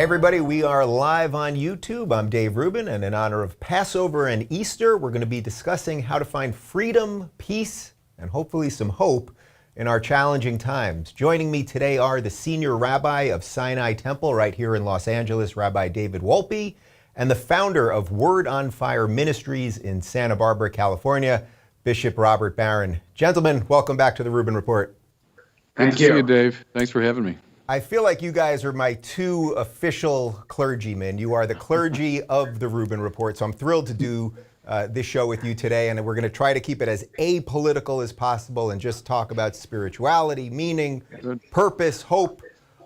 Hey everybody, we are live on YouTube. I'm Dave Rubin, and in honor of Passover and Easter, we're going to be discussing how to find freedom, peace, and hopefully some hope in our challenging times. Joining me today are the senior rabbi of Sinai Temple right here in Los Angeles, Rabbi David Wolpe, and the founder of Word on Fire Ministries in Santa Barbara, California, Bishop Robert Barron. Gentlemen, welcome back to the Rubin Report. Good to see you, Dave. Thanks for having me. I feel like you guys are my two official clergymen. You are the clergy of the Rubin Report, so I'm thrilled to do this show with you today, and we're going to try to keep it as apolitical as possible and just talk about spirituality, meaning, purpose, hope,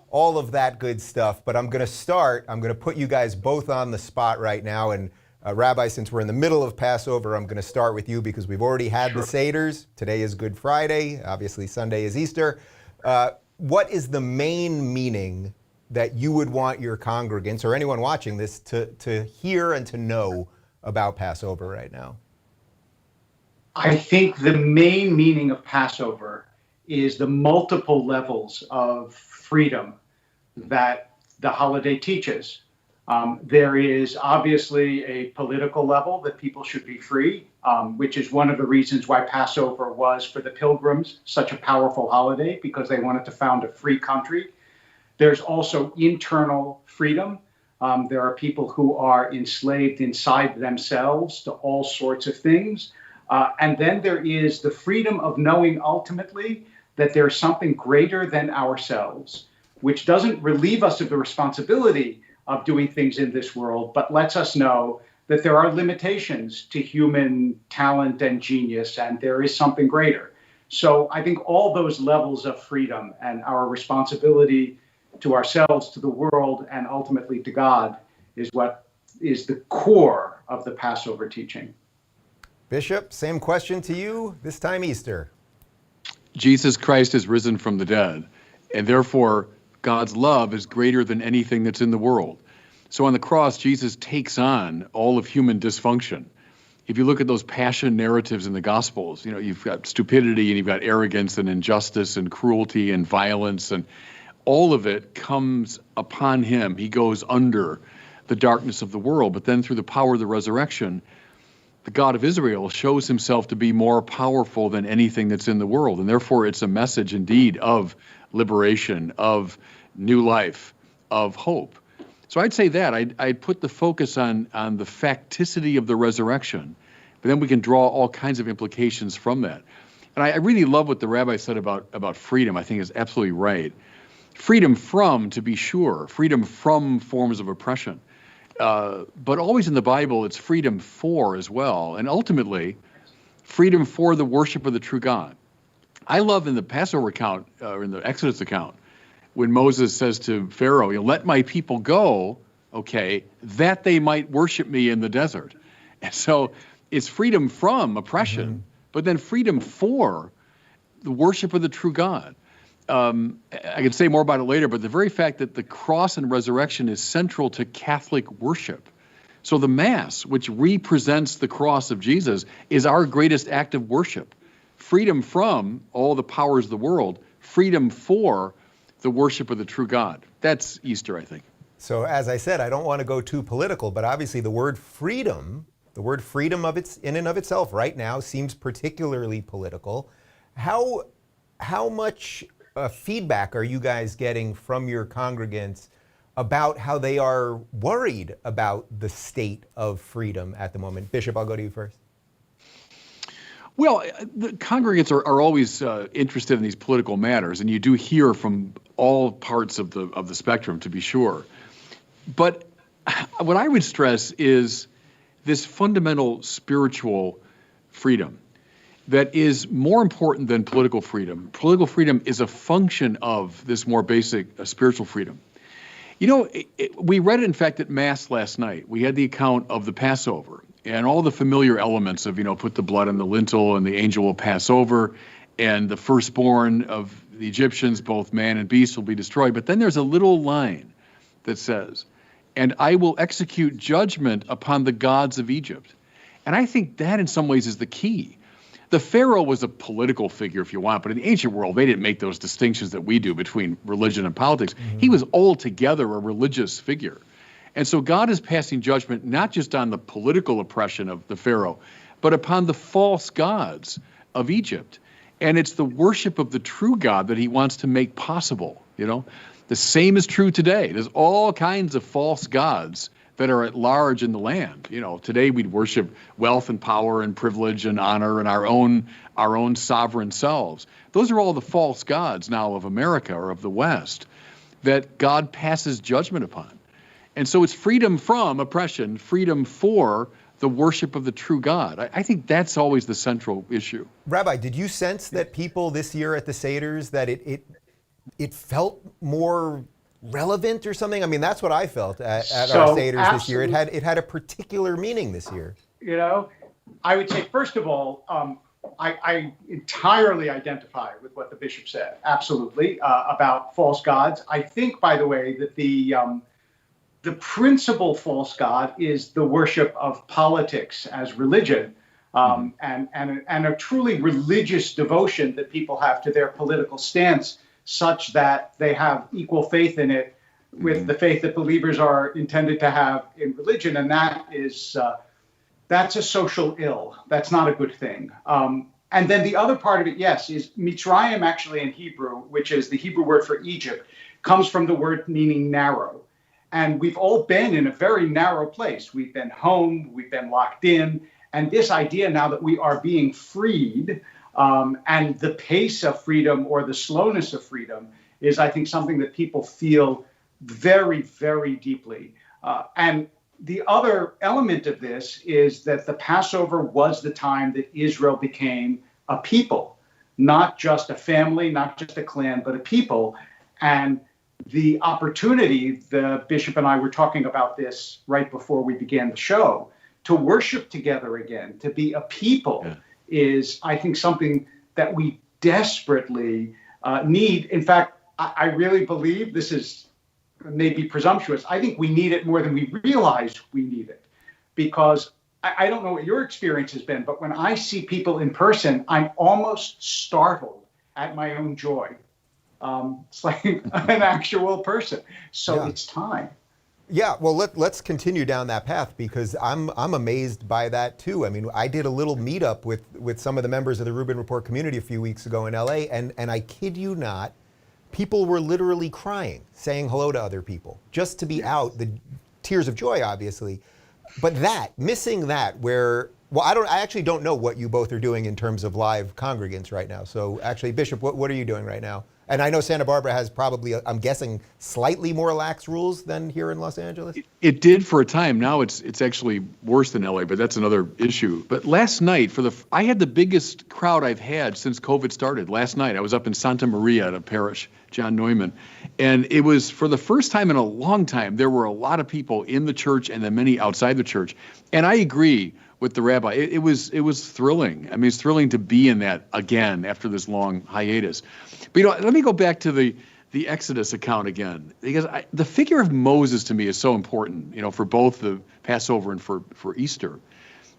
all of that good stuff. But I'm going to put you guys both on the spot right now, and Rabbi, since we're in the middle of Passover, I'm going to start with you because we've already had the Seders. Today is Good Friday. Obviously, Sunday is Easter. What is the main meaning that you would want your congregants or anyone watching this to hear and to know about Passover right now? I think the main meaning of Passover is the multiple levels of freedom that the holiday teaches. There is obviously a political level that people should be free, which is one of the reasons why Passover was for the pilgrims such a powerful holiday, because they wanted to found a free country. There's also internal freedom. There are people who are enslaved inside themselves to all sorts of things. And then there is the freedom of knowing ultimately that there's something greater than ourselves, which doesn't relieve us of the responsibility of doing things in this world, but lets us know that there are limitations to human talent and genius, and there is something greater. So I think all those levels of freedom and our responsibility to ourselves, to the world, and ultimately to God is what is the core of the Passover teaching. Bishop, same question to you, this time Easter. Jesus Christ is risen from the dead, and therefore God's love is greater than anything that's in the world. So on the cross, Jesus takes on all of human dysfunction. If you look at those passion narratives in the Gospels, you've got stupidity and you've got arrogance and injustice and cruelty and violence, and all of it comes upon him. He goes under the darkness of the world, but then through the power of the resurrection, the God of Israel shows himself to be more powerful than anything that's in the world. And therefore, it's a message indeed of liberation, of new life, of hope. So I'd say that. I'd put the focus on the facticity of the resurrection, but then we can draw all kinds of implications from that. And I really love what the rabbi said about freedom. I think is absolutely right. Freedom from, to be sure, freedom from forms of oppression. But always in the Bible, it's freedom for as well. And ultimately, freedom for the worship of the true God. I love in the Passover account, or in the Exodus account, when Moses says to Pharaoh, let my people go, that they might worship me in the desert. And so it's freedom from oppression, but then freedom for the worship of the true God. I can say more about it later, but the very fact that the cross and resurrection is central to Catholic worship. So the Mass, which represents the cross of Jesus, is our greatest act of worship. Freedom from all the powers of the world, freedom for the worship of the true God. That's Easter, I think. So as I said, I don't want to go too political, but obviously the word freedom of its in and of itself right now seems particularly political. How much feedback are you guys getting from your congregants about how they are worried about the state of freedom at the moment? Bishop, I'll go to you first. Well, the congregants are always interested in these political matters, and you do hear from all parts of the spectrum, to be sure. But what I would stress is this fundamental spiritual freedom that is more important than political freedom. Political freedom is a function of this more basic spiritual freedom. We read it, in fact, at Mass last night. We had the account of the Passover and all the familiar elements of, put the blood on the lintel and the angel will pass over and the firstborn of the Egyptians, both man and beast, will be destroyed. But then there's a little line that says, and I will execute judgment upon the gods of Egypt. And I think that in some ways is the key. The Pharaoh was a political figure, if you want, but in the ancient world, they didn't make those distinctions that we do between religion and politics. He was altogether a religious figure. And so God is passing judgment not just on the political oppression of the Pharaoh, but upon the false gods of Egypt. And it's the worship of the true God that he wants to make possible, The same is true today. There's all kinds of false gods that are at large in the land. Today we'd worship wealth and power and privilege and honor and our own sovereign selves. Those are all the false gods now of America or of the West that God passes judgment upon. And so it's freedom from oppression, freedom for the worship of the true God. I think that's always the central issue. Rabbi, did you sense that people this year at the Seders, that it felt more relevant or something? I mean, that's what I felt at our Seders this year. It had a particular meaning this year. I would say, first of all, I entirely identify with what the bishop said, absolutely, about false gods. I think, by the way, that the principal false god is the worship of politics as religion, and a truly religious devotion that people have to their political stance, such that they have equal faith in it with the faith that believers are intended to have in religion. And that's a social ill. That's not a good thing. And then the other part of it, yes, is Mitzrayim actually in Hebrew, which is the Hebrew word for Egypt, comes from the word meaning narrow. And we've all been in a very narrow place. We've been home, we've been locked in. And this idea now that we are being freed, and the pace of freedom or the slowness of freedom is, I think, something that people feel very, very deeply. And the other element of this is that the Passover was the time that Israel became a people, not just a family, not just a clan, but a people. And the opportunity, the bishop and I were talking about this right before we began the show, to worship together again, to be a people, is, I think, something that we desperately need. In fact, I really believe, this is maybe presumptuous, I think we need it more than we realize we need it. Because I don't know what your experience has been, but when I see people in person, I'm almost startled at my own joy. It's like an actual person. So it's time. Yeah, well, let's continue down that path, because I'm amazed by that too. I mean, I did a little meetup with some of the members of the Rubin Report community a few weeks ago in LA, and I kid you not, people were literally crying, saying hello to other people, just to be out, the tears of joy, obviously. But missing that, where, well, I actually don't know what you both are doing in terms of live congregants right now. So actually, Bishop, what are you doing right now? And I know Santa Barbara has probably, I'm guessing, slightly more lax rules than here in Los Angeles. It did for a time. Now it's actually worse than LA, but that's another issue. But last night, I had the biggest crowd I've had since COVID started. Last night, I was up in Santa Maria at a parish, John Neumann, and it was, for the first time in a long time, there were a lot of people in the church and then many outside the church. And I agree with the rabbi. It was thrilling. I mean, it's thrilling to be in that again after this long hiatus. But let me go back to the Exodus account again, because the figure of Moses to me is so important, for both the Passover and for Easter,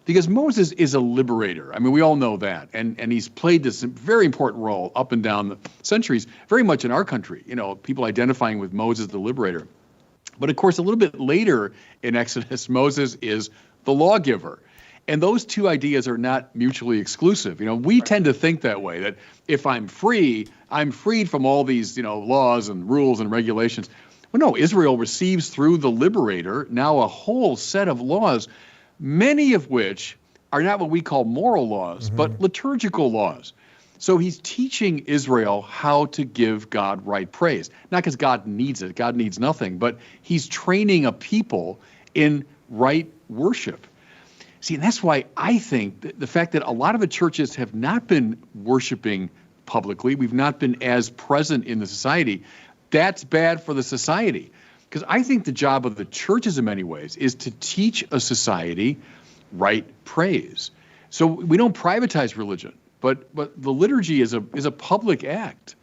because Moses is a liberator. I mean, we all know that, and he's played this very important role up and down the centuries, very much in our country. People identifying with Moses the liberator. But of course, a little bit later in Exodus, Moses is the lawgiver. And those two ideas are not mutually exclusive. We tend to think that way, that if I'm free, I'm freed from all these, laws and rules and regulations. Well, no, Israel receives through the liberator now a whole set of laws, many of which are not what we call moral laws, but liturgical laws. So he's teaching Israel how to give God right praise. Not because God needs it, God needs nothing, but he's training a people in right worship. See, and that's why I think that the fact that a lot of the churches have not been worshiping publicly, we've not been as present in the society, that's bad for the society. Because I think the job of the churches in many ways is to teach a society right praise. So we don't privatize religion, but the liturgy is a public act.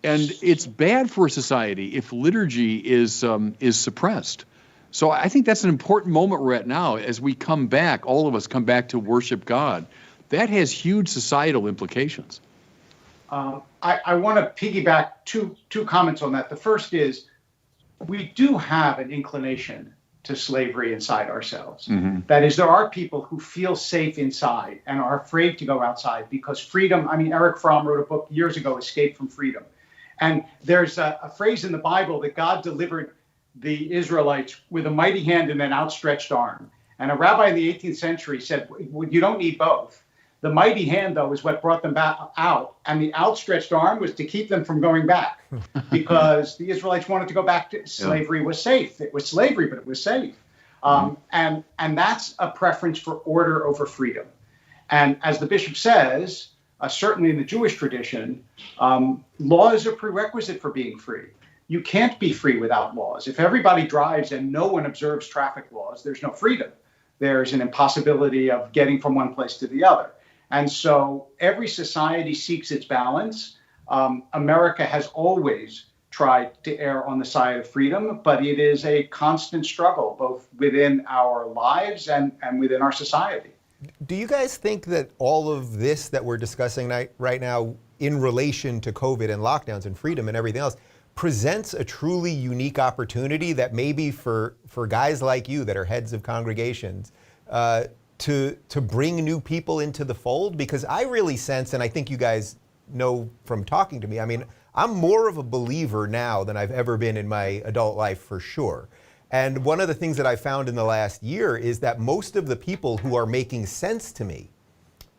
And it's bad for a society if liturgy is suppressed. So I think that's an important moment we're at now as we come back, all of us come back to worship God, that has huge societal implications. I want to piggyback two comments on that. The first is we do have an inclination to slavery inside ourselves. Mm-hmm. That is, there are people who feel safe inside and are afraid to go outside because freedom, Eric Fromm wrote a book years ago, Escape from Freedom. And there's a phrase in the Bible that God delivered the Israelites with a mighty hand and an outstretched arm. And a rabbi in the 18th century said, you don't need both. The mighty hand, though, is what brought them back out. And the outstretched arm was to keep them from going back because the Israelites wanted to go back to slavery. Was safe. It was slavery, but it was safe. And that's a preference for order over freedom. And as the bishop says, certainly in the Jewish tradition, law is a prerequisite for being free. You can't be free without laws. If everybody drives and no one observes traffic laws, there's no freedom. There's an impossibility of getting from one place to the other. And so every society seeks its balance. America has always tried to err on the side of freedom, but it is a constant struggle, both within our lives and within our society. Do you guys think that all of this that we're discussing right now in relation to COVID and lockdowns and freedom and everything else presents a truly unique opportunity that maybe for guys like you that are heads of congregations to bring new people into the fold? Because I really sense, and I think you guys know from talking to me, I'm more of a believer now than I've ever been in my adult life, for sure. And one of the things that I found in the last year is that most of the people who are making sense to me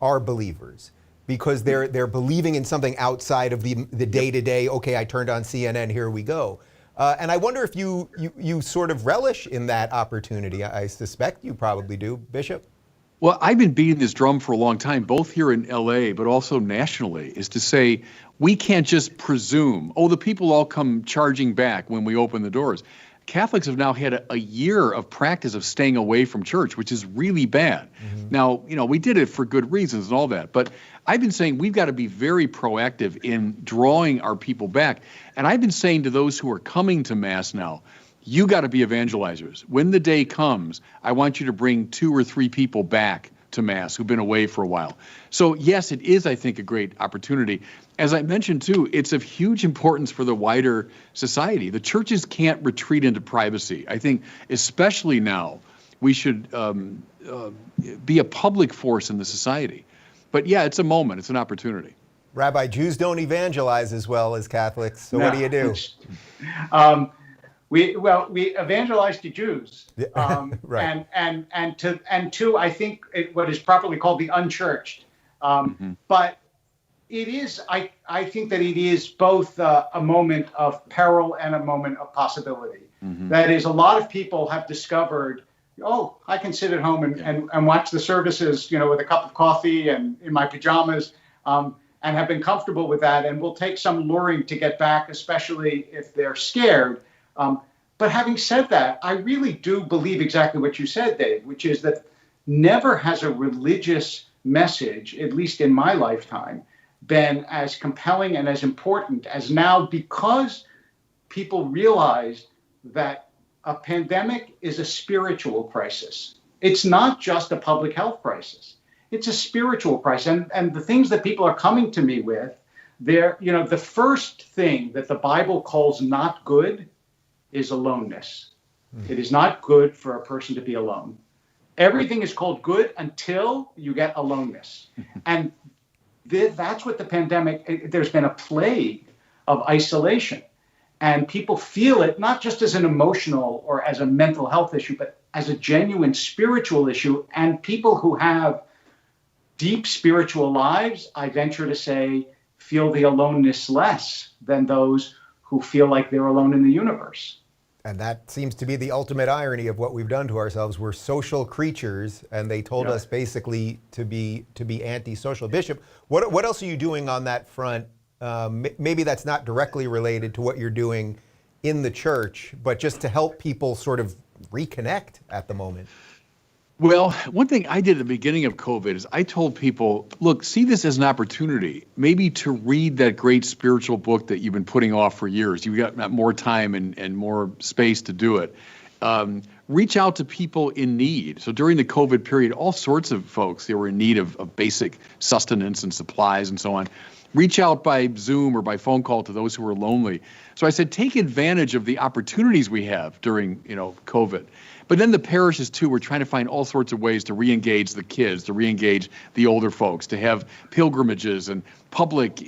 are believers, because they're believing in something outside of the day-to-day, okay, I turned on CNN, here we go. And I wonder if you sort of relish in that opportunity. I suspect you probably do, Bishop. Well, I've been beating this drum for a long time, both here in LA, but also nationally, is to say we can't just presume, the people all come charging back when we open the doors. Catholics have now had a year of practice of staying away from church, which is really bad. Mm-hmm. Now, we did it for good reasons and all that, but I've been saying we've got to be very proactive in drawing our people back. And I've been saying to those who are coming to Mass now, you got to be evangelizers. When the day comes, I want you to bring 2 or 3 people back to Mass who've been away for a while. So yes, it is, I think, a great opportunity. As I mentioned, too, it's of huge importance for the wider society. The churches can't retreat into privacy. I think especially now, we should be a public force in the society. But yeah, it's a moment. It's an opportunity. Rabbi, Jews don't evangelize as well as Catholics, so no. What do you do? We evangelize to Jews, right. and to I think what is properly called the unchurched. Mm-hmm. But it is I think that it is both a moment of peril and a moment of possibility. Mm-hmm. That is, a lot of people have discovered, I can sit at home and watch the services, with a cup of coffee and in my pajamas, and have been comfortable with that, and will take some luring to get back, especially if they're scared. But having said that, I really do believe exactly what you said, Dave, which is that never has a religious message, at least in my lifetime, been as compelling and as important as now, because people realize that a pandemic is a spiritual crisis. It's not just a public health crisis. It's a spiritual crisis. And the things that people are coming to me with, the first thing that the Bible calls not good is aloneness. It is not good for a person to be alone. Everything is called good until you get aloneness. And that's what the pandemic, there's been a plague of isolation. And people feel it not just as an emotional or as a mental health issue, but as a genuine spiritual issue. And people who have deep spiritual lives, I venture to say, feel the aloneness less than those who feel like they're alone in the universe. And that seems to be the ultimate irony of what we've done to ourselves. We're social creatures, and they told us basically to be antisocial. Bishop, what else are you doing on that front? Maybe that's not directly related to what you're doing in the church, but just to help people sort of reconnect at the moment. Well, one thing I did at the beginning of COVID is I told people, look, see this as an opportunity, maybe to read that great spiritual book that you've been putting off for years. You've got more time and more space to do it. reach out to people in need. So during the COVID period, all sorts of folks, they were in need of basic sustenance and supplies and so on. Reach out by Zoom or by phone call to those who are lonely. So I said, take advantage of the opportunities we have during, COVID. But then the parishes too, we're trying to find all sorts of ways to re-engage the kids, to re-engage the older folks, to have pilgrimages and public,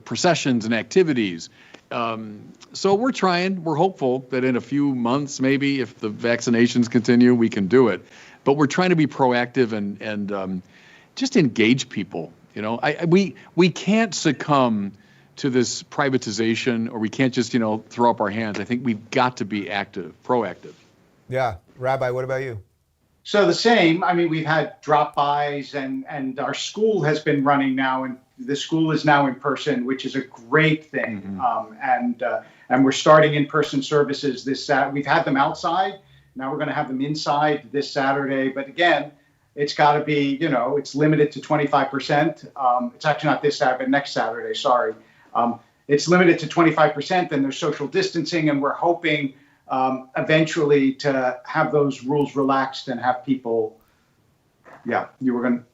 processions and activities. So we're trying, we're hopeful that in a few months, maybe if the vaccinations continue, we can do it. But we're trying to be proactive and just engage people. We can't succumb to this privatization, or we can't just, throw up our hands. I think we've got to be active, proactive. Yeah. Rabbi, what about you? So the same. I mean, we've had drop-bys, and our school has been running now, and the school is now in person, which is a great thing. And we're starting in-person services this Saturday. We've had them outside. Now we're going to have them inside this Saturday. But again, it's got to be, it's limited to 25%. It's actually not this Saturday, but next Saturday. Sorry. It's limited to 25%, and there's social distancing, and we're hoping eventually to have those rules relaxed and have people. Yeah, you were going to.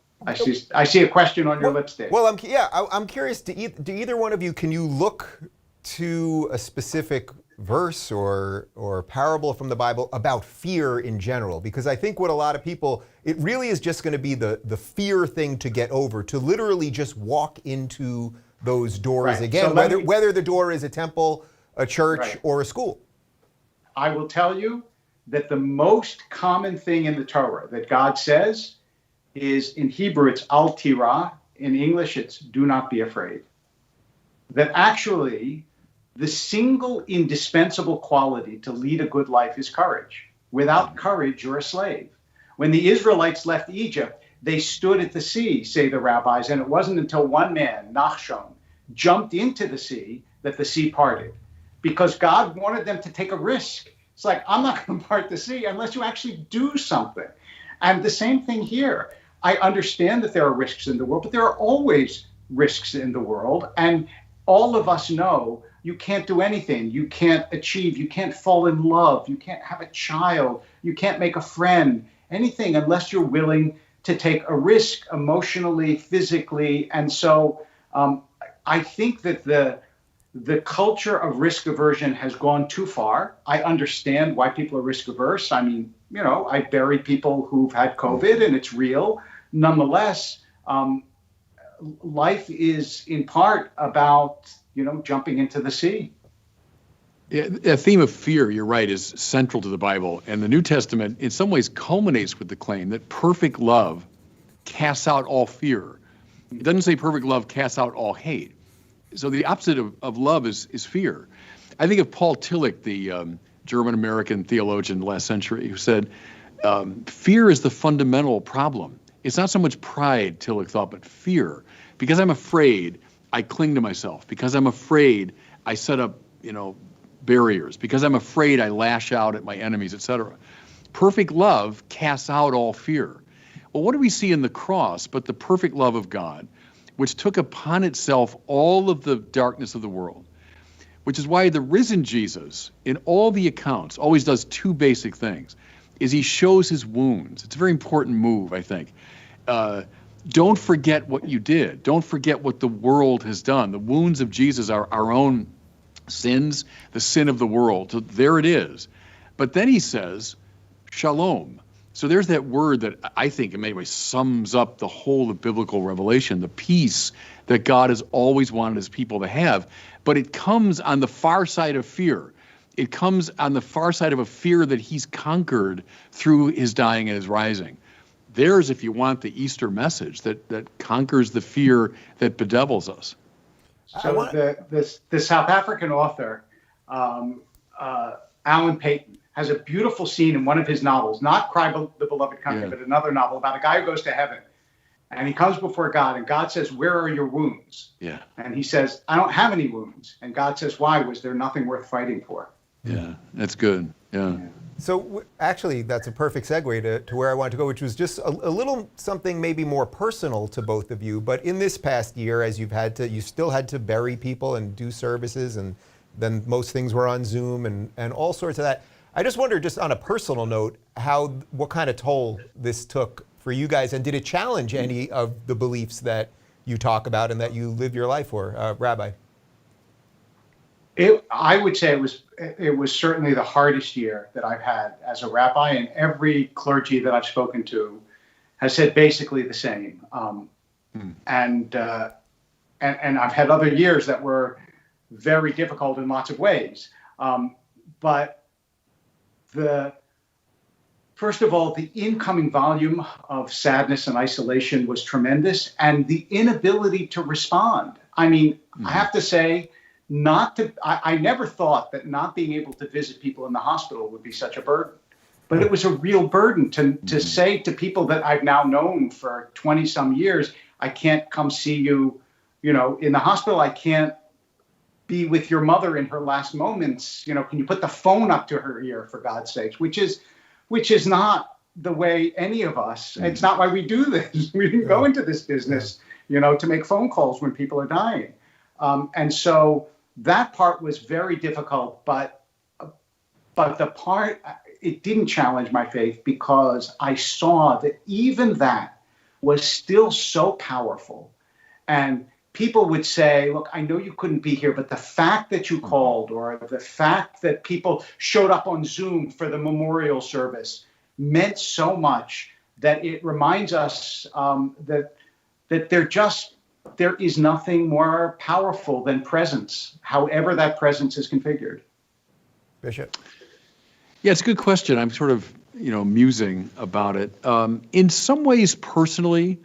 I see a question on your lips there. Well, I'm curious. Do either one of you, can you look to a specific verse or parable from the Bible about fear in general? Because I think what a lot of people, it really is just going to be the fear thing to get over, to literally just walk into those doors Right. again, So whether the door is a temple, a church, Right. or a school. I will tell you that the most common thing in the Torah that God says is, in Hebrew, it's al tira. In English, it's do not be afraid. That actually, the single indispensable quality to lead a good life is courage. Without courage, you're a slave. When the Israelites left Egypt, they stood at the sea, say the rabbis, and it wasn't until one man, Nachshon, jumped into the sea that the sea parted, because God wanted them to take a risk. It's like, I'm not going to part the sea unless you actually do something. And the same thing here. I understand that there are risks in the world, but there are always risks in the world. And all of us know you can't do anything. You can't achieve. You can't fall in love. You can't have a child. You can't make a friend, anything, unless you're willing to take a risk emotionally, physically. And so I think that the culture of risk aversion has gone too far. I understand why people are risk averse. I mean, I bury people who've had COVID, and it's real. Nonetheless, life is in part about, jumping into the sea. Yeah, the theme of fear, you're right, is central to the Bible. And the New Testament, in some ways, culminates with the claim that perfect love casts out all fear. It doesn't say perfect love casts out all hate. So the opposite of love is fear. I think of Paul Tillich, the German-American theologian last century, who said, fear is the fundamental problem. It's not so much pride, Tillich thought, but fear. Because I'm afraid, I cling to myself. Because I'm afraid, I set up, barriers. Because I'm afraid, I lash out at my enemies, etc. Perfect love casts out all fear. Well, what do we see in the cross but the perfect love of God, which took upon itself all of the darkness of the world? Which is why the risen Jesus, in all the accounts, always does two basic things. Is he shows his wounds. It's a very important move, I think. Don't forget what you did. Don't forget what the world has done. The wounds of Jesus are our own sins, the sin of the world. So there it is. But then he says, shalom. So there's that word that I think in many ways sums up the whole of biblical revelation, the peace that God has always wanted his people to have. But it comes on the far side of fear. It comes on the far side of a fear that he's conquered through his dying and his rising. There's, if you want, the Easter message that conquers the fear that bedevils us. So the South African author, Alan Paton, has a beautiful scene in one of his novels, not Cry the Beloved Country, but another novel about a guy who goes to heaven. And he comes before God, and God says, where are your wounds? Yeah. And he says, I don't have any wounds. And God says, why? Was there nothing worth fighting for? Yeah, that's good. Yeah. So actually, that's a perfect segue to where I wanted to go, which was just a little something maybe more personal to both of you. But in this past year, as you still had to bury people and do services, and then most things were on Zoom and all sorts of that. I just wonder, just on a personal note, what kind of toll this took for you guys, and did it challenge any of the beliefs that you talk about and that you live your life for, Rabbi? I would say it was certainly the hardest year that I've had as a rabbi, and every clergy that I've spoken to has said basically the same. And I've had other years that were very difficult in lots of ways. But first of all, the incoming volume of sadness and isolation was tremendous, and the inability to respond. I mean, I have to say, I never thought that not being able to visit people in the hospital would be such a burden. But it was a real burden to say to people that I've now known for 20 some years, I can't come see you, in the hospital. I can't be with your mother in her last moments. Can you put the phone up to her ear, for God's sakes, which is not the way any of us, it's not why we do this. We didn't go into this business, to make phone calls when people are dying. And so that part was very difficult, but it didn't challenge my faith, because I saw that even that was still so powerful. And people would say, look, I know you couldn't be here, but the fact that you called, or the fact that people showed up on Zoom for the memorial service, meant so much that it reminds us that there is nothing more powerful than presence, however that presence is configured. Bishop? Yeah, it's a good question. I'm sort of, musing about it. In some ways, personally,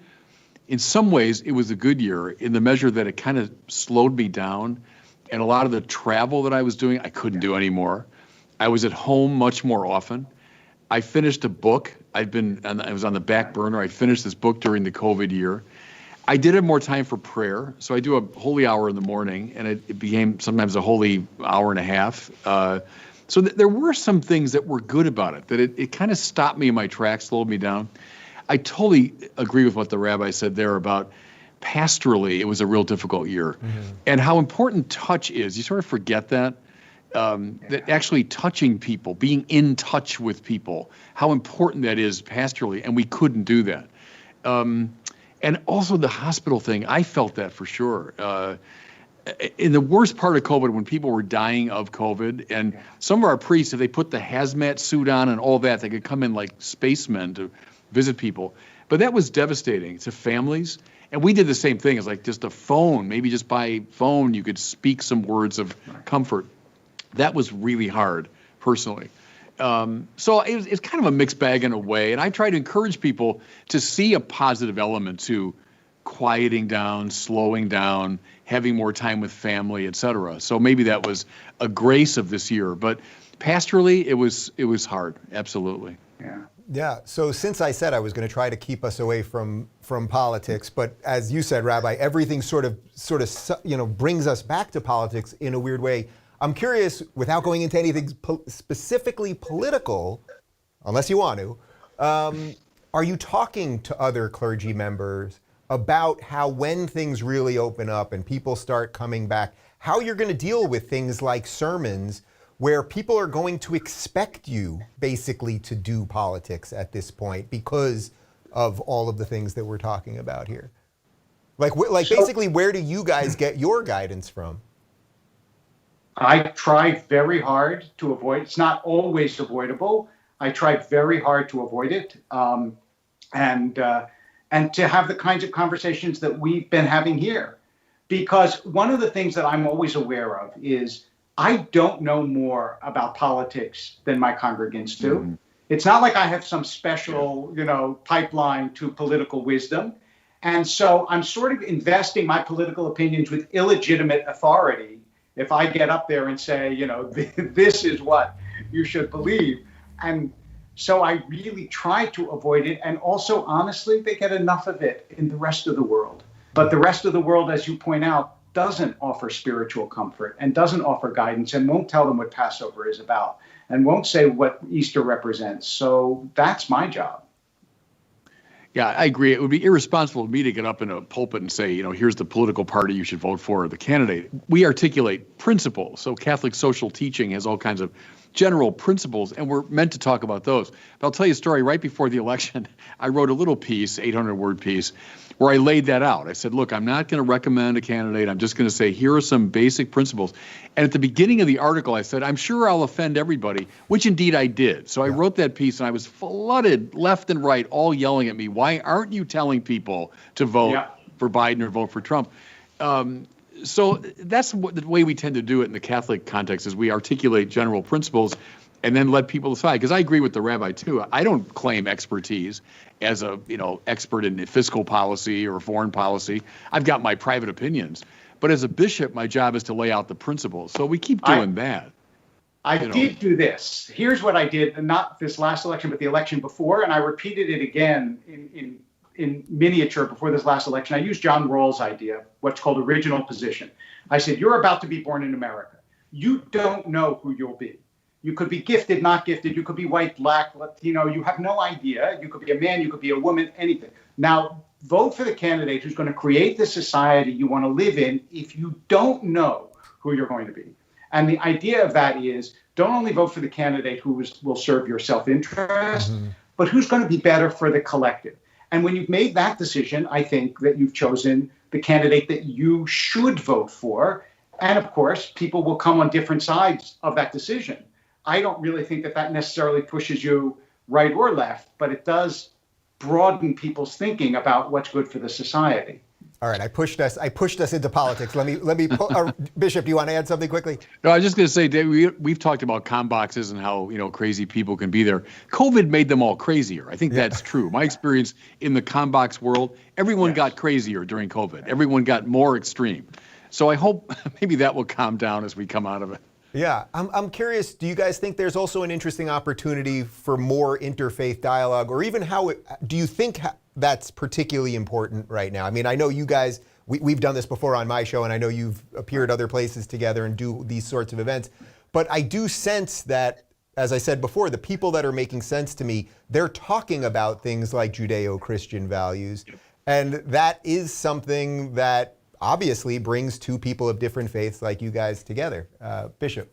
in some ways, it was a good year in the measure that it kind of slowed me down. And a lot of the travel that I was doing, I couldn't do anymore. I was at home much more often. I finished a book. I was on the back burner. I finished this book during the COVID year. I did have more time for prayer. So I do a holy hour in the morning, and it became sometimes a holy hour and a half. So there were some things that were good about it, that it kind of stopped me in my tracks, slowed me down. I totally agree with what the rabbi said there about pastorally, it was a real difficult year. And how important touch is. You sort of forget that. That actually touching people, being in touch with people, how important that is pastorally, and we couldn't do that. And also the hospital thing, I felt that for sure. In the worst part of COVID, when people were dying of COVID, and some of our priests, if they put the hazmat suit on and all that, they could come in like spacemen to visit people. But that was devastating to families. And we did the same thing. It's like just a phone, maybe just by phone, you could speak some words of comfort. That was really hard, personally. So it's kind of a mixed bag in a way. And I try to encourage people to see a positive element to quieting down, slowing down, having more time with family, et cetera. So maybe that was a grace of this year. But pastorally, it was hard, absolutely. Yeah. So since I said I was going to try to keep us away from politics, but as you said, Rabbi, everything sort of brings us back to politics in a weird way. I'm curious, without going into anything specifically political, unless you want to, are you talking to other clergy members about how, when things really open up and people start coming back, how you're going to deal with things like sermons where people are going to expect you basically to do politics at this point because of all of the things that we're talking about here? Basically, where do you guys get your guidance from? I try very hard to avoid. It's not always avoidable. I try very hard to avoid it, and to have the kinds of conversations that we've been having here. Because one of the things that I'm always aware of is I don't know more about politics than my congregants do. Mm-hmm. It's not like I have some special, pipeline to political wisdom. And so I'm sort of investing my political opinions with illegitimate authority if I get up there and say, this is what you should believe. And so I really try to avoid it. And also, honestly, they get enough of it in the rest of the world. But the rest of the world, as you point out, doesn't offer spiritual comfort and doesn't offer guidance and won't tell them what Passover is about and won't say what Easter represents. So that's my job. Yeah, I agree. It would be irresponsible of me to get up in a pulpit and say, here's the political party you should vote for, or the candidate. We articulate principles. So Catholic social teaching has all kinds of general principles, and we're meant to talk about those. But I'll tell you a story. Right before the election, I wrote a little piece, 800-word piece, where I laid that out. I said, look, I'm not going to recommend a candidate. I'm just going to say, here are some basic principles. And at the beginning of the article, I said, I'm sure I'll offend everybody, which indeed I did. So I wrote that piece, and I was flooded left and right, all yelling at me, why aren't you telling people to vote for Biden or vote for Trump? So that's the way we tend to do it in the Catholic context, is we articulate general principles and then let people decide. Because I agree with the rabbi too. I don't claim expertise as a expert in fiscal policy or foreign policy. I've got my private opinions, but as a bishop, my job is to lay out the principles. So we keep doing that. I did do this. Here's what I did, not this last election, but the election before, and I repeated it again in miniature before this last election. I used John Rawls' idea, what's called original position. I said, you're about to be born in America. You don't know who you'll be. You could be gifted, not gifted. You could be white, black, Latino. You have no idea. You could be a man. You could be a woman, anything. Now, vote for the candidate who's going to create the society you want to live in if you don't know who you're going to be. And the idea of that is, don't only vote for the candidate who will serve your self-interest, but who's going to be better for the collective. And when you've made that decision, I think that you've chosen the candidate that you should vote for. And of course, people will come on different sides of that decision. I don't really think that necessarily pushes you right or left, but it does broaden people's thinking about what's good for the society. All right, I pushed us into politics. Let me Bishop, do you want to add something quickly? No, I was just going to say, Dave, we've talked about comm boxes and how crazy people can be there. COVID made them all crazier. I think that's true. My experience in the comm box world, everyone got crazier during COVID. Everyone got more extreme. So I hope maybe that will calm down as we come out of it. Yeah, I'm curious, do you guys think there's also an interesting opportunity for more interfaith dialogue, or even do you think that's particularly important right now? I mean, I know you guys, we've done this before on my show, and I know you've appeared other places together and do these sorts of events, but I do sense that, as I said before, the people that are making sense to me, they're talking about things like Judeo-Christian values, and that is something that obviously brings two people of different faiths like you guys together. Bishop.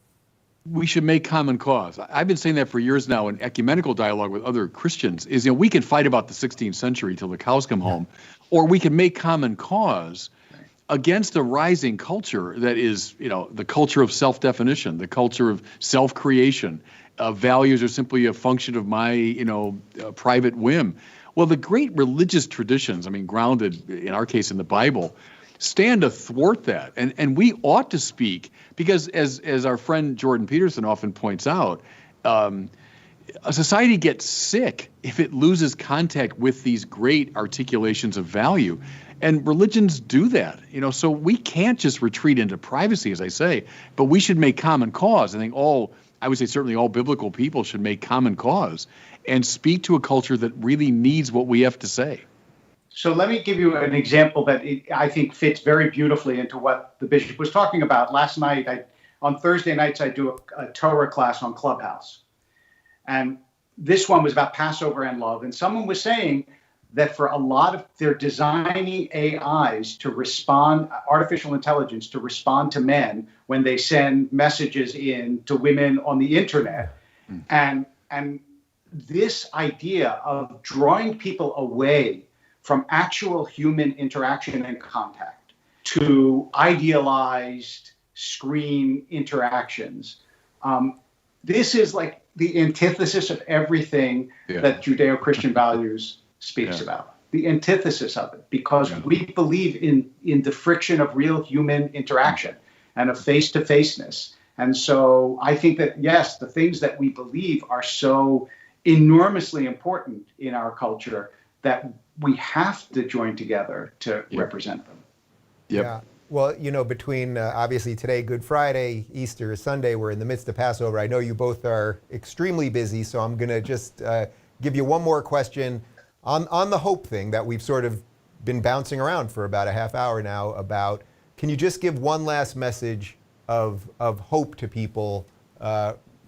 We should make common cause. I've been saying that for years now in ecumenical dialogue with other Christians, is we can fight about the 16th century till the cows come home, or we can make common cause against a rising culture that is, the culture of self-definition, the culture of self-creation. Values are simply a function of my, private whim. Well, the great religious traditions, grounded in our case in the Bible, stand athwart that. And we ought to speak, because as our friend Jordan Peterson often points out, a society gets sick if it loses contact with these great articulations of value. And religions do that, so we can't just retreat into privacy, as I say, but we should make common cause. I think certainly all biblical people should make common cause and speak to a culture that really needs what we have to say. So let me give you an example that I think fits very beautifully into what the bishop was talking about. Last night, on Thursday nights, I do a Torah class on Clubhouse. And this one was about Passover and love. And someone was saying that for a lot of, they're designing AIs to respond, artificial intelligence to respond to men when they send messages in to women on the internet. And this idea of drawing people away from actual human interaction and contact to idealized screen interactions. This is like the antithesis of everything that Judeo-Christian values speaks about. The antithesis of it, because we believe in the friction of real human interaction and of face-to-faceness. And so I think that, yes, the things that we believe are so enormously important in our culture that we have to join together to represent them. Yeah. Well, between obviously today, Good Friday, Easter, Sunday, we're in the midst of Passover. I know you both are extremely busy, so I'm going to just give you one more question on the hope thing that we've sort of been bouncing around for about a half hour now about. Can you just give one last message of hope to people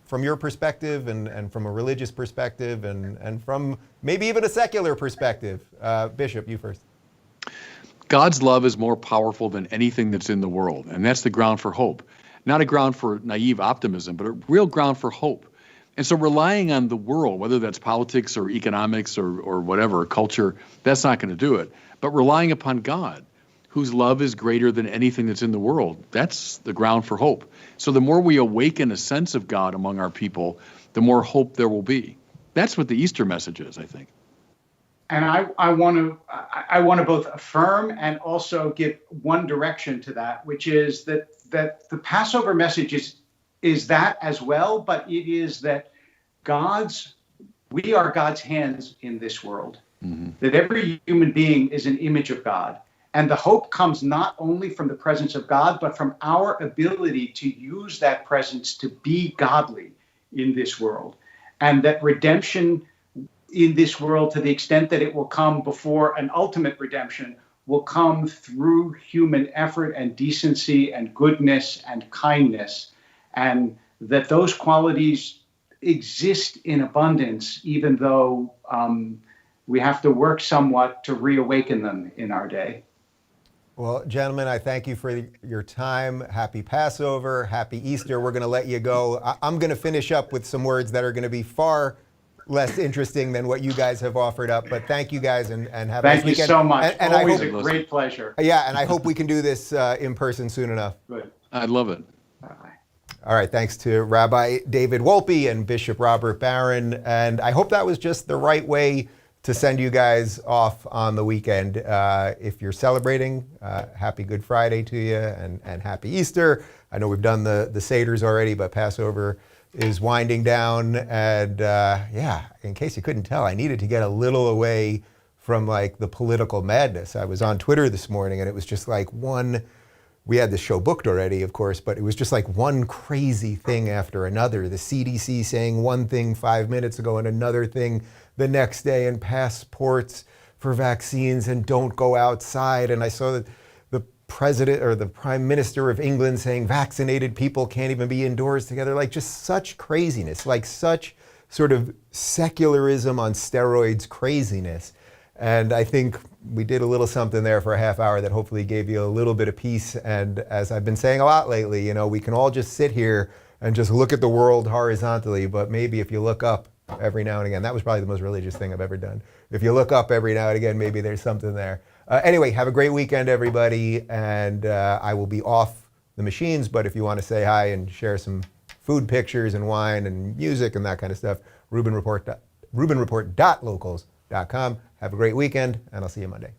from your perspective and from a religious perspective and from maybe even a secular perspective? Bishop, you first. God's love is more powerful than anything that's in the world, and that's the ground for hope. not a ground for naive optimism, but a real ground for hope. And so relying on the world, whether that's politics or economics or whatever, culture, that's not going to do it. But relying upon God, whose love is greater than anything that's in the world, that's the ground for hope. So the more we awaken a sense of God among our people, the more hope there will be. That's what the Easter message is, I think. And I want to both affirm and also give one direction to that, which is that the Passover message is that as well, but it is that we are God's hands in this world. Mm-hmm. That every human being is an image of God. And the hope comes not only from the presence of God, but from our ability to use that presence to be godly in this world. And that redemption in this world, to the extent that it will come before an ultimate redemption, will come through human effort and decency and goodness and kindness. And that those qualities exist in abundance, even though we have to work somewhat to reawaken them in our day. Well, gentlemen, I thank you for your time. Happy Passover, happy Easter. We're going to let you go. I'm going to finish up with some words that are going to be far less interesting than what you guys have offered up. But thank you guys and have a nice weekend. Thank you so much. And always I hope, a great pleasure. Yeah, and I hope we can do this in person soon enough. Good. I'd love it. Bye-bye. All right, thanks to Rabbi David Wolpe and Bishop Robert Barron. And I hope that was just the right way to send you guys off on the weekend. If you're celebrating, happy Good Friday to you and happy Easter. I know we've done the Seders already, but Passover is winding down. And yeah, in case you couldn't tell, I needed to get a little away from like the political madness. I was on Twitter this morning and it was just like we had the show booked already, of course, but it was just like one crazy thing after another. The CDC saying one thing 5 minutes ago and another thing the next day, and passports for vaccines and don't go outside. And I saw that the president or the prime minister of England saying vaccinated people can't even be indoors together. Like just such craziness, like such sort of secularism on steroids craziness. And I think we did a little something there for a half hour that hopefully gave you a little bit of peace. And as I've been saying a lot lately, you know, we can all just sit here and just look at the world horizontally, but maybe if you look up every now and again, that was probably the most religious thing I've ever done. If you look up every now and again, maybe there's something there. Anyway, have a great weekend, everybody. And I will be off the machines, but if you want to say hi and share some food pictures and wine and music and that kind of stuff, rubinreport.locals.com. Have a great weekend, and I'll see you Monday.